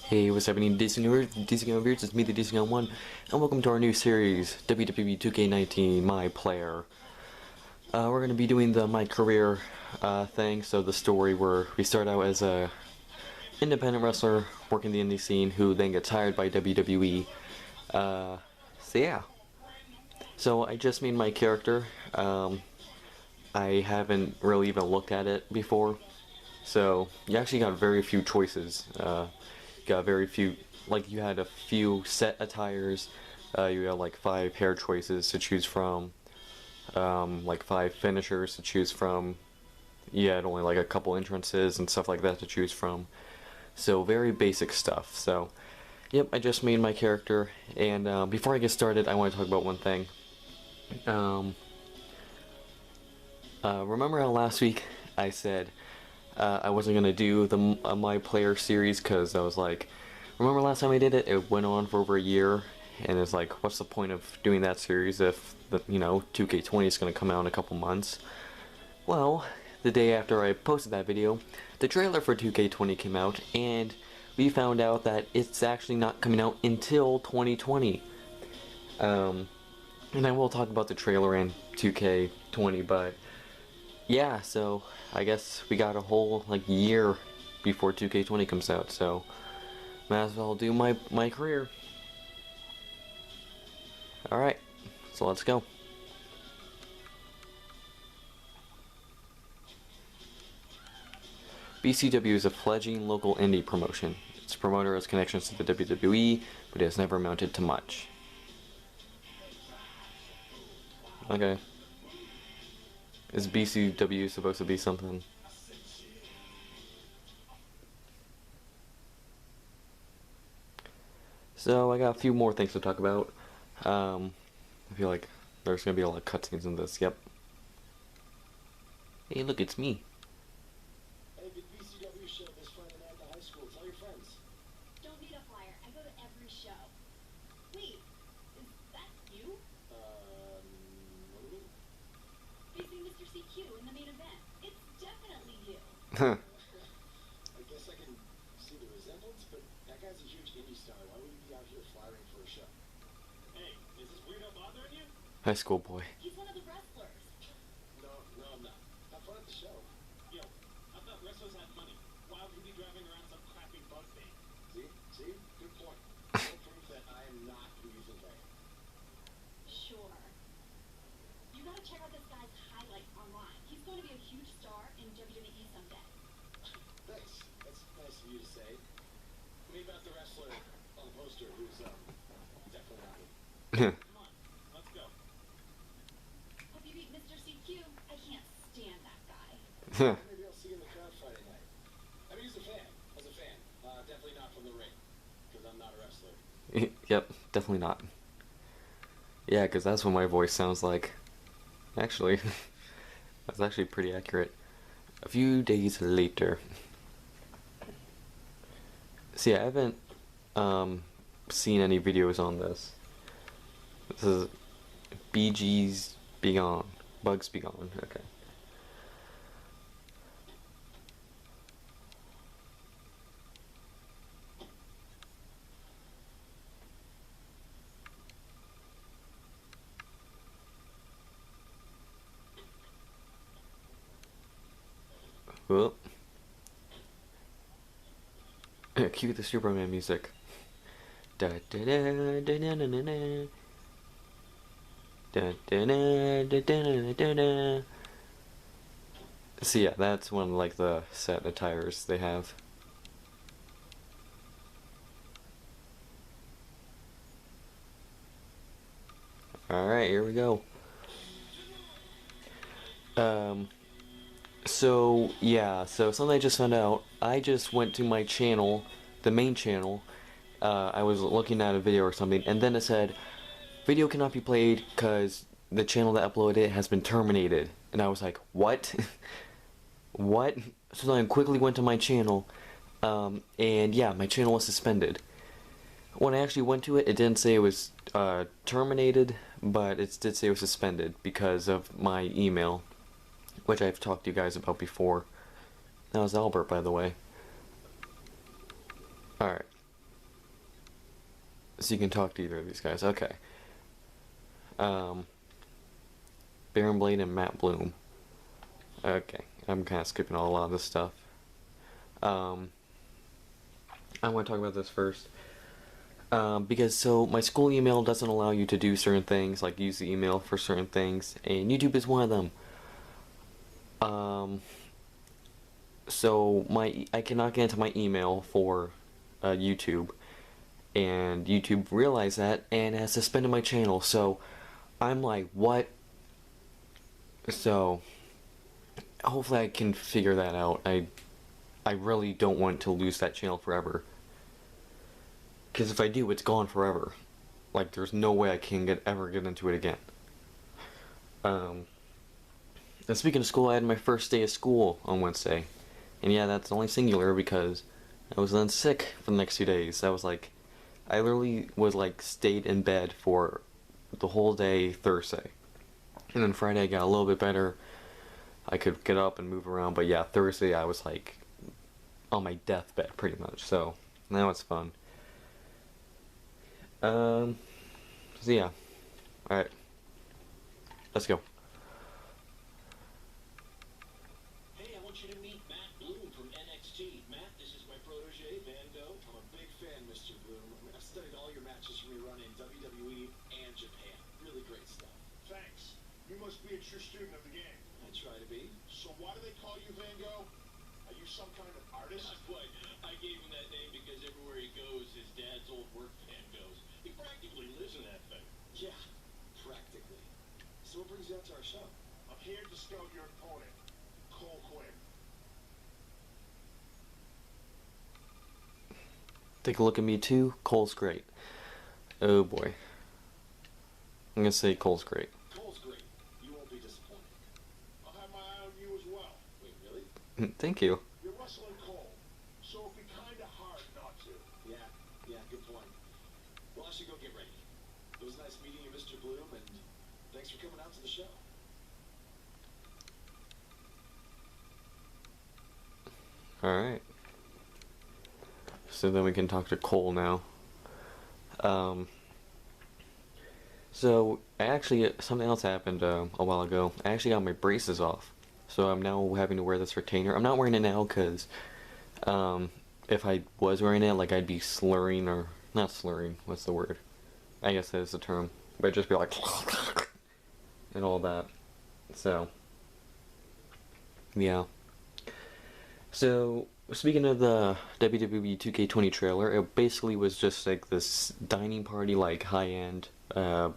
Hey, what's happening, DC Viewers? It's me, the DC01, and welcome to our new series, WWE 2K19 MyPlayer. We're going to be doing the My Career thing, so the story where we start out as a independent wrestler working the indie scene who then gets hired by WWE. So yeah. So I just made my character. I haven't really even looked at it before. So you actually got very few choices. Got very few, like you had a few set attires, you had like 5 hair choices to choose from, like 5 finishers to choose from, you had only like a couple entrances and stuff like that to choose from, so very basic stuff. So yep, I just made my character, and before I get started I want to talk about one thing. Remember how last week I said I wasn't going to do the MyPlayer series because I was like, remember last time I did it, it went on for over a year, and it's like, what's the point of doing that series if, 2K20 is going to come out in a couple months? Well, the day after I posted that video, the trailer for 2K20 came out, and we found out that it's actually not coming out until 2020. And I will talk about the trailer and 2K20, but yeah, so I guess we got a whole year before 2K20 comes out, so might as well do my career. Alright, so let's go. BCW is a fledgling local indie promotion. Its promoter has connections to the WWE, but it has never amounted to much. Okay. Is BCW supposed to be something? So I got a few more things to talk about. I feel like there's gonna be a lot of cutscenes in this. Yep. Hey, look, it's me. Hey, big BCW show this Friday night at the high school. Tell your friends. Don't need a flyer. I go to every show. Wait, is that you? What do you mean? Facing Mr. CQ in the main event. It's definitely you. I guess I can see the resemblance, but that guy's a huge indie star. Why would he be out here flying for a show? Hey, is this weirdo bothering you? High school boy. He's one of the wrestlers. No, I'm not. Have fun at the show. Yo, I thought wrestlers had money. Why would he be driving around some crappy bug thing? See? Good point. No proof that I am not who you think I am. Sure. You gotta check out this guy's highlights online. He's going to be a huge star in WWE someday. Thanks. That's nice of you to say. Me about the wrestler on the poster who's, definitely not me. Come on, let's go. Hope you beat Mr. CQ. I can't stand that guy. Maybe I'll see you in the crowd Friday night. I mean, as a fan. Definitely not from the ring. Because I'm not a wrestler. Yep, definitely not. Yeah, because that's what my voice sounds like. Actually, that's actually pretty accurate. A few days later. See, I haven't seen any videos on this. This is BG's Be Gone. Bugs Be Gone. Okay. Whoop. Cue the Superman music. Da da da da da da da da. Da da da da da da da. So yeah, that's one of the set attires they have. Alright, here we go. So yeah, so something I just found out, I just went to my channel, the main channel, I was looking at a video or something, and then it said, video cannot be played because the channel that uploaded it has been terminated. And I was like, what? What? So then I quickly went to my channel, and yeah, my channel was suspended. When I actually went to it, it didn't say it was terminated, but it did say it was suspended because of my email, which I've talked to you guys about before. That was Albert, by the way. Alright, So you can talk to either of these guys. Okay. Baron Blade and Matt Bloom. Okay, I'm kind of skipping a lot of this stuff. I want to talk about this first. Because so my school email doesn't allow you to do certain things, like use the email for certain things, and YouTube is one of them. So I cannot get into my email for YouTube, and YouTube realized that and has suspended my channel. So I'm like, what? So hopefully I can figure that out. I really don't want to lose that channel forever. Because if I do, it's gone forever. Like, there's no way I can ever get into it again. And speaking of school, I had my first day of school on Wednesday. And yeah, that's only singular because I was then sick for the next 2 days. I literally was like stayed in bed for the whole day Thursday. And then Friday I got a little bit better. I could get up and move around, but yeah, Thursday I was like on my deathbed pretty much. So that was fun. So yeah. Alright. Let's go. Hey, I want you to meet Matt Bloom from NXT. Matt, this is my protege, Vando. I'm a big fan, Mr. Bloom. I mean, I've studied all your matches from your run in WWE and Japan. Really great stuff. Thanks. You must be a true student of the game. I try to be. So why do they call you Van Gogh? Are you some kind of artist? Boy, I gave him that name because everywhere he goes, his dad's old work van goes. He practically lives in that thing. Yeah, practically. So what brings you out to our show? I'm here to scout your opponent, Cole Quinn. Take a look at me too. Cole's great. Oh boy. I'm gonna say Cole's great. Cole's great. You won't be disappointed. I'll have my eye on you as well. Wait, really? Thank you. You're wrestling Cole, so it'd be kind of hard not to. Yeah, good point. Well, I should go get ready. It was nice meeting you, Mr. Bloom, and thanks for coming out to the show. Alright. So then we can talk to Cole now. So something else happened a while ago. I actually got my braces off. So I'm now having to wear this retainer. I'm not wearing it now because if I was wearing it, like I'd be slurring, or not slurring, what's the word? I guess that is the term. But I'd just be like and all that. So yeah. So speaking of the WWE 2K20 trailer, it basically was just like this dining party, like high-end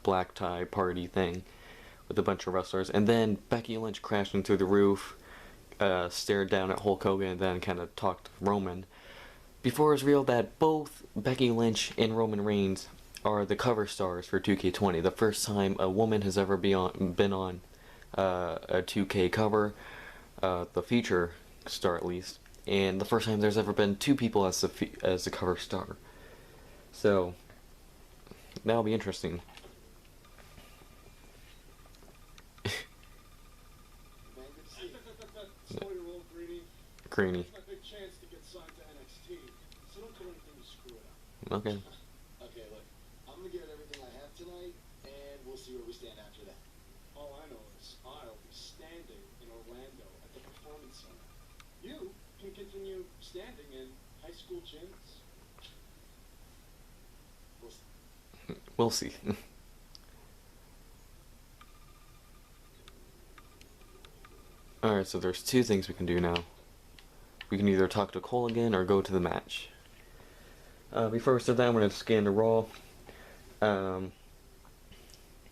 black tie party thing with a bunch of wrestlers, and then Becky Lynch crashing through the roof, stared down at Hulk Hogan, and then kind of talked to Roman. Before it was revealed that both Becky Lynch and Roman Reigns are the cover stars for 2K20, the first time a woman has ever been on a 2K cover, the feature star at least, and the first time there's ever been two people as the cover star. So that'll be interesting. Man, good to see you. Slow your roll, Greeny. Greeny. It's my big chance to get signed to NXT, so don't do anything to screw it up. Okay. Okay, look, I'm gonna give it everything I have tonight, and we'll see where we stand after that. All I know is I'll be standing in Orlando at the Performance Center. You can continue standing in high school gyms. We'll see. We'll see. Alright, so there's two things we can do now. We can either talk to Cole again or go to the match. Before we start that, I'm going to scan the Raw.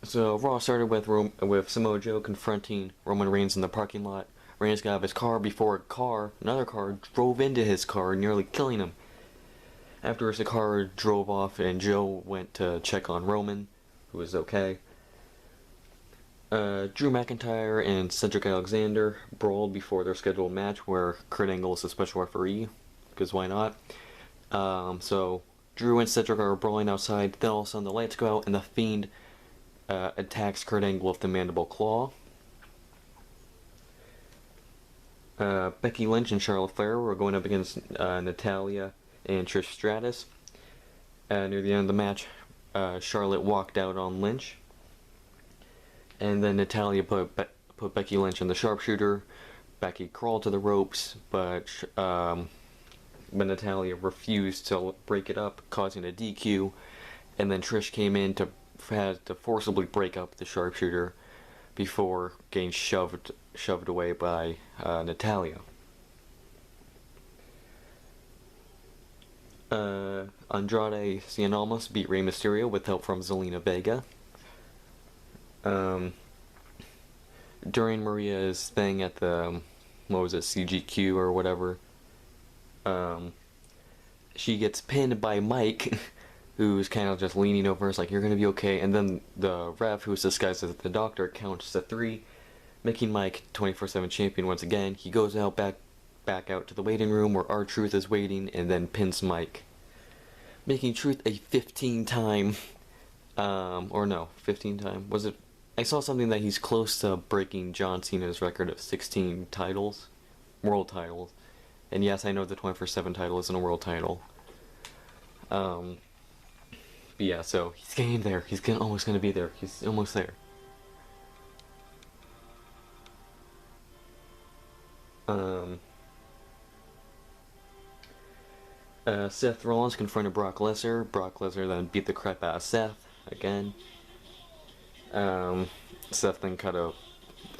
So Raw started with Samoa Joe confronting Roman Reigns in the parking lot. Reigns got out of his car before another car drove into his car, nearly killing him. Afterwards, the car drove off and Joe went to check on Roman, who was okay. Drew McIntyre and Cedric Alexander brawled before their scheduled match, where Kurt Angle is the special referee, because why not? So Drew and Cedric are brawling outside, then all of a sudden the lights go out and the Fiend attacks Kurt Angle with the mandible claw. Becky Lynch and Charlotte Flair were going up against Natalya and Trish Stratus. Near the end of the match, Charlotte walked out on Lynch. And then Natalia put Becky Lynch in the sharpshooter. Becky crawled to the ropes, but Natalia refused to break it up, causing a DQ. And then Trish came in had to forcibly break up the sharpshooter before getting shoved away by Natalia. Andrade Cien Almas beat Rey Mysterio with help from Zelina Vega. During Maria's thing at the, what was it, CGQ or whatever, she gets pinned by Mike, who's kind of just leaning over her, like, you're gonna be okay, and then the ref, who's disguised as the doctor, counts to 3, making Mike 24/7 champion once again. He goes out back out to the waiting room where R-Truth is waiting, and then pins Mike, making Truth a 15-time, or no, 15-time, was it? I saw something that he's close to breaking John Cena's record of 16 titles, world titles, and yes, I know the 24/7 title isn't a world title. But yeah, so he's getting there. He's almost gonna be there. He's almost there. Seth Rollins confronted Brock Lesnar. Brock Lesnar then beat the crap out of Seth again. Seth then cut a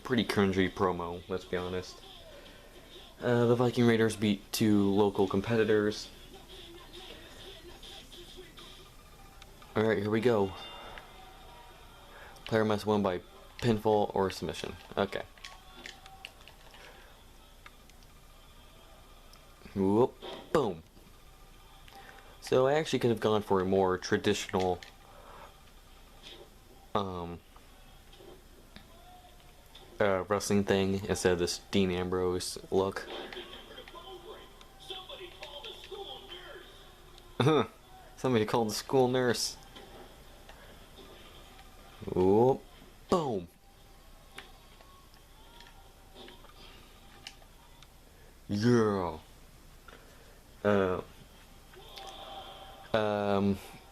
pretty cringy promo, let's be honest. The Viking Raiders beat 2 local competitors. Alright, here we go. Player must win by pinfall or submission. Okay. Whoop, boom. So I actually could have gone for a more traditional wrestling thing instead of this Dean Ambrose look. Somebody called the school nurse. Whoop, boom. Yeah.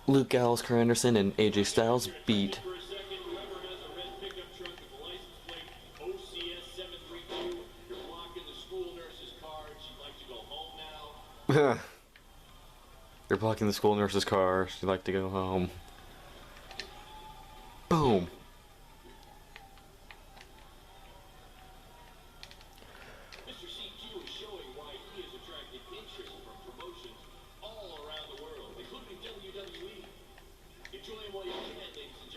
Luke Gallows, Kurt Anderson, and AJ Styles beat They're blocking the school nurse's car. She'd like to go home. Boom. Mr. CQ is showing why he has attracted interest from promotions all around the world, including WWE. Enjoy him while you can, ladies and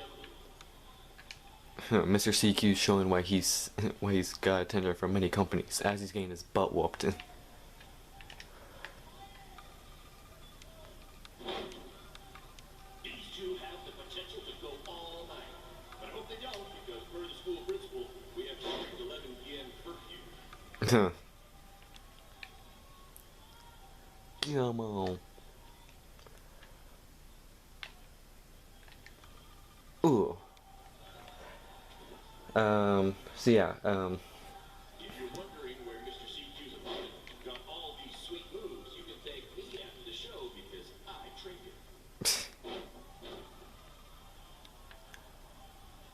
gentlemen. Mr. CQ is showing why he's got attention from many companies as he's getting his butt whooped. Come on. Ooh. So yeah, If you're wondering where Mr. CQ's opponent got all these sweet moves, you can thank me after the show because I trained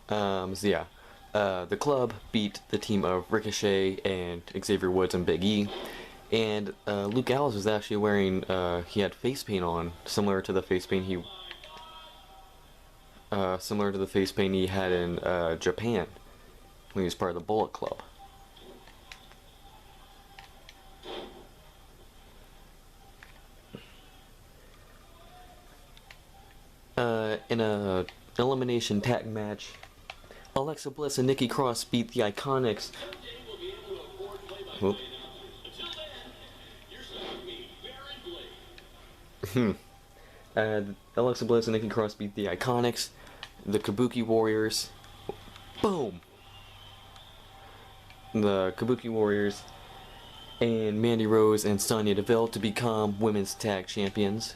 him. So yeah, the club beat the team of Ricochet and Xavier Woods and Big E, and Luke Gallows was actually wearing, he had face paint on, similar to the face paint he had in Japan when he was part of the Bullet Club. In a elimination tag match, Alexa Bliss and Nikki Cross beat the Iconics. Whoop. Alexa Bliss and Nikki Cross beat the Iconics, the Kabuki Warriors. Boom! The Kabuki Warriors and Mandy Rose and Sonya Deville to become women's tag champions.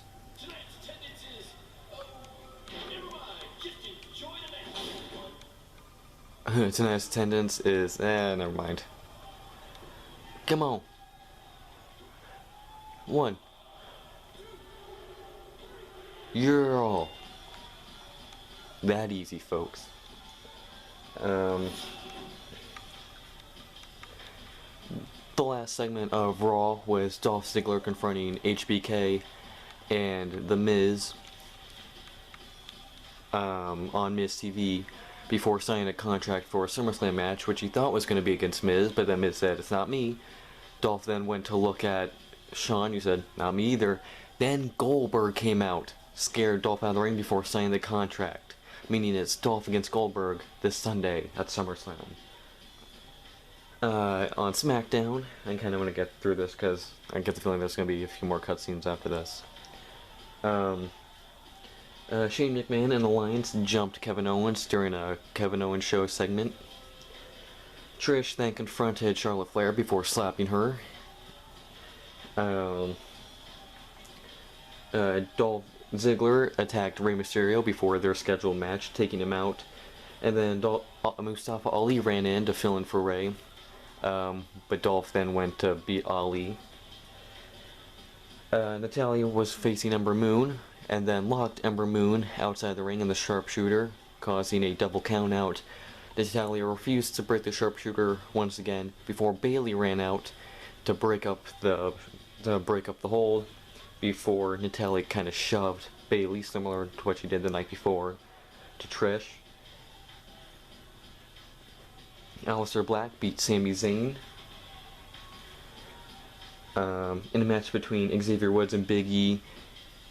Tonight's attendance is, never mind. Come on. 1. You're all. that easy, folks. The last segment of Raw was Dolph Ziggler confronting HBK and The Miz on Miz TV before signing a contract for a SummerSlam match, which he thought was going to be against Miz, but then Miz said, "It's not me." Dolph then went to look at Shawn, who said, "Not me either." Then Goldberg came out, scared Dolph out of the ring before signing the contract, meaning it's Dolph against Goldberg this Sunday at SummerSlam. On SmackDown, I kind of want to get through this because I get the feeling there's going to be a few more cutscenes after this. Shane McMahon and Alliance jumped Kevin Owens during a Kevin Owens show segment. Trish then confronted Charlotte Flair before slapping her. Dolph Ziggler attacked Rey Mysterio before their scheduled match, taking him out. And then Mustafa Ali ran in to fill in for Rey. But Dolph then went to beat Ali. Natalya was facing Ember Moon, and then locked Ember Moon outside the ring in the sharpshooter, causing a double count out. Natalya refused to break the sharpshooter once again before Bayley ran out to break up the hold before Natalya kind of shoved Bayley, similar to what she did the night before, to Trish. Aleister Black beat Sami Zayn in a match between Xavier Woods and Big E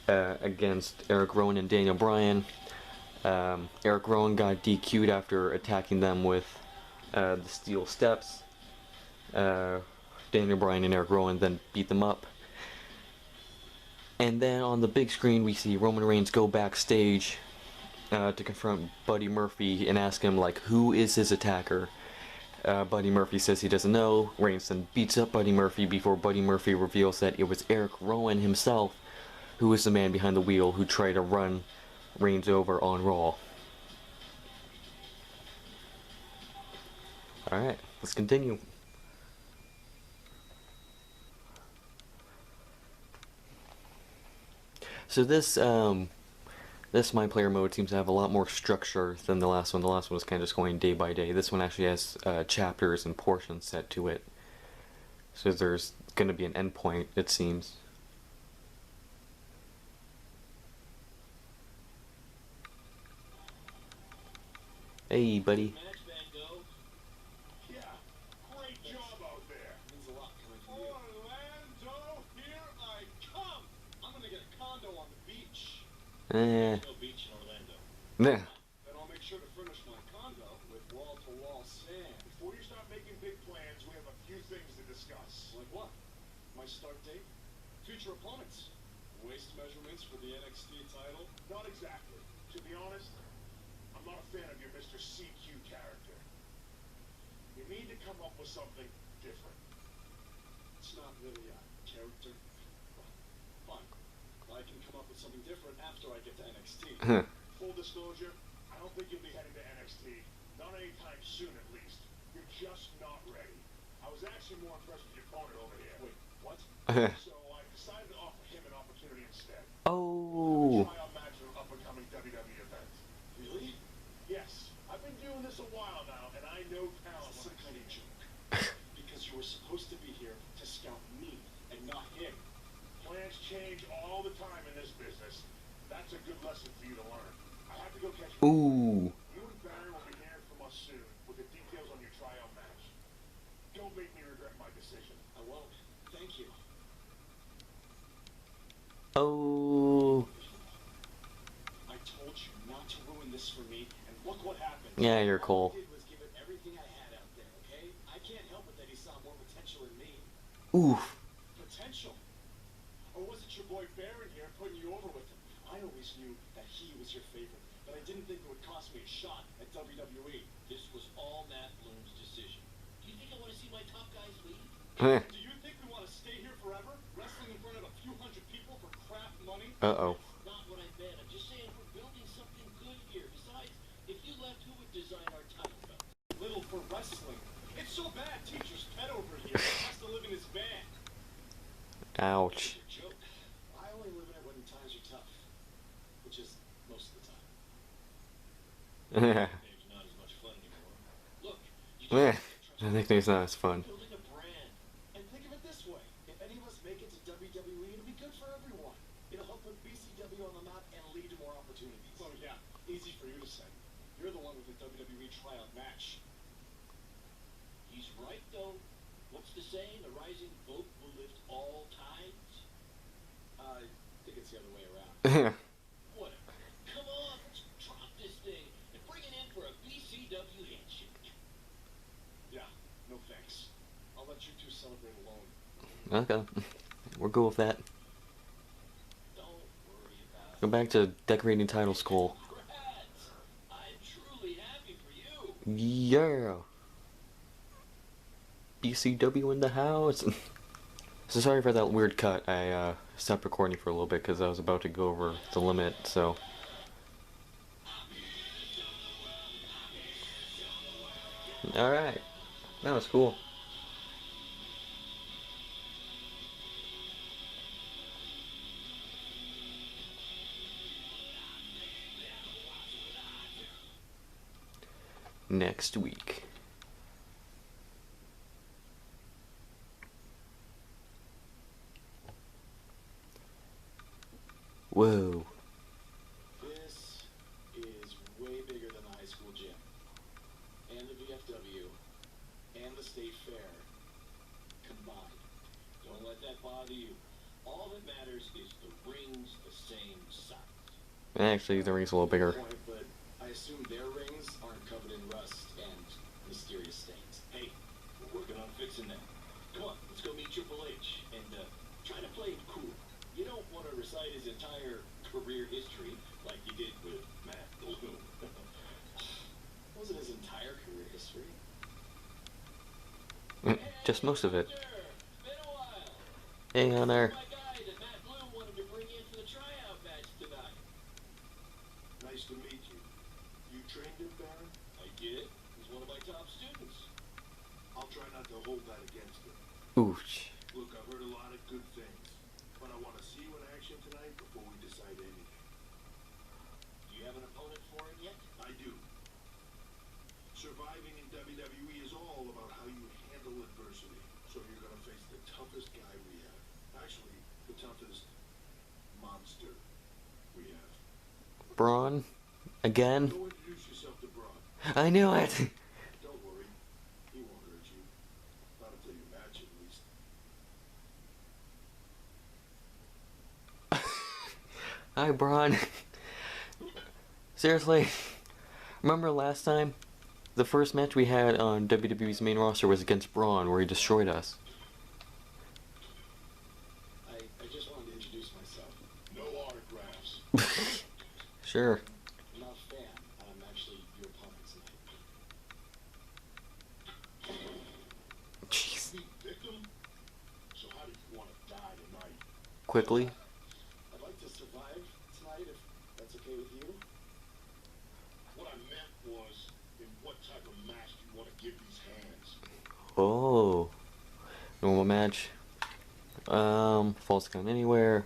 against Eric Rowan and Daniel Bryan. Eric Rowan got DQ'd after attacking them with the steel steps. Daniel Bryan and Eric Rowan then beat them up. And then on the big screen we see Roman Reigns go backstage to confront Buddy Murphy and ask him, like, who is his attacker? Buddy Murphy says he doesn't know. Reigns then beats up Buddy Murphy before Buddy Murphy reveals that it was Eric Rowan himself who was the man behind the wheel who tried to run Reigns over on Raw. Alright, let's continue. So this MyPlayer mode seems to have a lot more structure than the last one. The last one was kind of just going day by day. This one actually has chapters and portions set to it. So there's going to be an endpoint, it seems. Hey, buddy. Match, Van Gogh. Yeah, great job out there. Means a lot coming from you. Orlando, here I come. I'm gonna get a condo on the beach. Eh. No beach in Orlando. Nah. Then I'll make sure to furnish my condo with wall-to-wall sand. Before you start making big plans, we have a few things to discuss. Like what? My start date? Future opponents? Waist measurements for the NXT title? Not exactly. To be honest, I'm not a fan of your Mr. CQ character. You need to come up with something different. It's not really a character. Well, fine. I can come up with something different after I get to NXT. Full disclosure, I don't think you'll be heading to NXT. Not anytime soon, at least. You're just not ready. I was actually more impressed with your opponent over here. Wait, what? So I decided to offer him an opportunity instead. Oh. Try out match an up-and-coming WWE event. Really? Yes, I've been doing this a while now, and I know talent. That's some kind of joke. Because you were supposed to be here to scout me and not him. Plans change all the time in this business. That's a good lesson for you to learn. I have to go catch you. Ooh. You and Barry will be hearing from us soon with the details on your tryout match. Don't make me regret my decision. I won't. Thank you. Oh. I told you not to ruin this for me, and look what happened. Yeah, you're cool. All I did was give it everything I had out there, okay? I can't help it that he saw more potential in me. Oof. Potential? Or was it your boy Baron here putting you over with him? I always knew that he was your favorite, but I didn't think it would cost me a shot at WWE. This was all Matt Bloom's decision. Do you think I want to see my top guys leave? Eh. Do you think we want to stay here forever, wrestling in front of a few hundred people for crap money? Uh-oh. That's not what I meant. I'm just saying we're building something good here. Besides, if you left, who would design our title belt? Little for wrestling. It's so bad teacher's pet over here has to live in his van. Ouch. It's a joke. I only live in it when times are tough, which is most of the time. Hey, Yeah. Nickname's not as much fun anymore. Look, you Yeah. just The nickname's not as fun. building a brand. And think of it this way. If any of us make it to WWE, it'll be good for everyone. It'll help put BCW on the map and lead to more opportunities. Well, yeah, easy for you to say. You're the one with the WWE tryout match. He's right, though. What's the saying? A rising boat will lift all tides? I think it's the other way around. Whatever. Come on, let's drop this thing and bring it in for a BCW handshake. Yeah, no thanks. I'll let you two celebrate alone. Okay. We're cool with that. Don't worry about Go back to decorating title school. Congrats! I'm truly happy for you. Yeah. BCW in the house. So sorry for that weird cut. I stopped recording for a little bit because I was about to go over the limit. So. All right. That was cool. Next week. Whoa. This is way bigger than the high school gym. And the VFW. And the state fair. Combined. Don't let that bother you. All that matters is the ring's the same size. Actually, the ring's a little bigger. Point, but I assume their rings aren't covered in rust and mysterious stains. Hey, we're working on fixing that. Come on, let's go meet Triple H and try to play it cool. You don't want to recite his entire career history like you did with Matt Bloom. Wasn't his entire career history. Just most of it. Been a while. Hey, Hunter. My guy that Matt Bloom wanted to bring in for the tryout match tonight. Nice to meet you. You trained him, Baron? I did. He's one of my top students. I'll try not to hold that against him. Ooch. Look, I've heard a lot of good things, but I want to see you in action tonight before we decide anything. Do you have an opponent for him yet? I do. Surviving in WWE is all about how you handle adversity. So you're going to face the toughest guy we have. Actually, the toughest monster we have. Braun? Again? Go introduce yourself to Braun. I knew it! Don't worry. He won't hurt you. Not until you match, at least. Hi, Braun. Seriously? Remember last time? The first match we had on WWE's main roster was against Braun, where he destroyed us. I just wanted to introduce myself. No autographs. Sure. I'm not a fan. I'm actually your opponent tonight. Jeez. Be victim? So how do you want to die tonight? Quickly. I'd like to survive tonight if that's okay with you. What I meant was, in what type of match do you want to give these hands? Oh. Normal match. False count anywhere.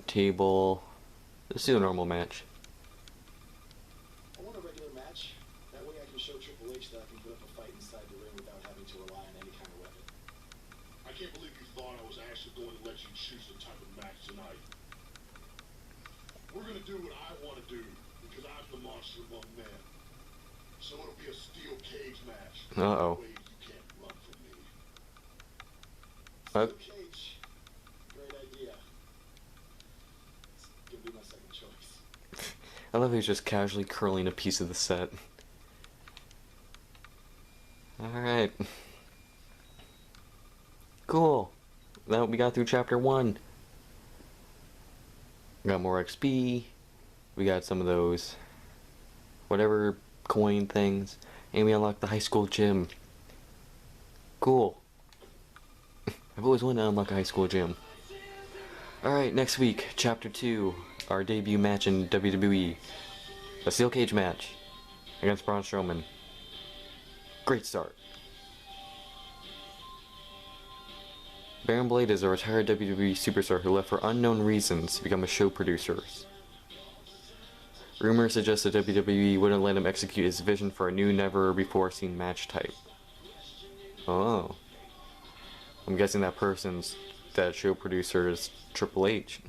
Table. Let's do a normal match. I want a regular match. That way I can show Triple H that I can put up a fight inside the ring without having to rely on any kind of weapon. I can't believe you thought I was actually going to let you choose the type of match tonight. We're going to do what I want to do, because I'm the monster among men. So it'll be a steel cage match. Uh-oh. That way you can't run from me. What? Steel cage. Great idea. It's gonna be my second choice. I love how he's just casually curling a piece of the set. Alright. Cool. Now we got through chapter 1. We got more XP. We got some of those whatever coin things. And we unlocked the high school gym. Cool. I've always wanted to unlock a high school gym. Alright, next week, chapter 2. Our debut match in WWE. A steel cage match against Braun Strowman. Great start. Baron Blade is a retired WWE superstar who left for unknown reasons to become a show producer. Rumors suggest that WWE wouldn't let him execute his vision for a new, never-before-seen match type. Oh. I'm guessing that show producer is Triple H.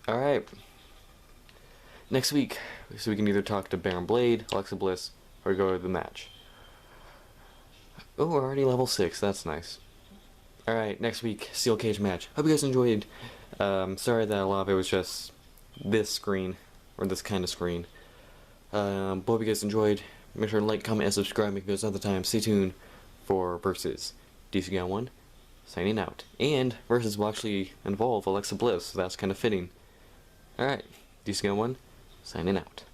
Alright. Next week, so we can either talk to Baron Blade, Alexa Bliss, or go to the match. Oh, we're already level 6, that's nice. Alright, next week, Steel Cage match. Hope you guys enjoyed. Sorry that a lot of it was just this screen, or this kind of screen. But hope you guys enjoyed. Make sure to like, comment, and subscribe because other time. Stay tuned for Versus. DC Guy01 signing out. And Versus will actually involve Alexa Bliss, so that's kind of fitting. Alright, DC Guy01 signing out.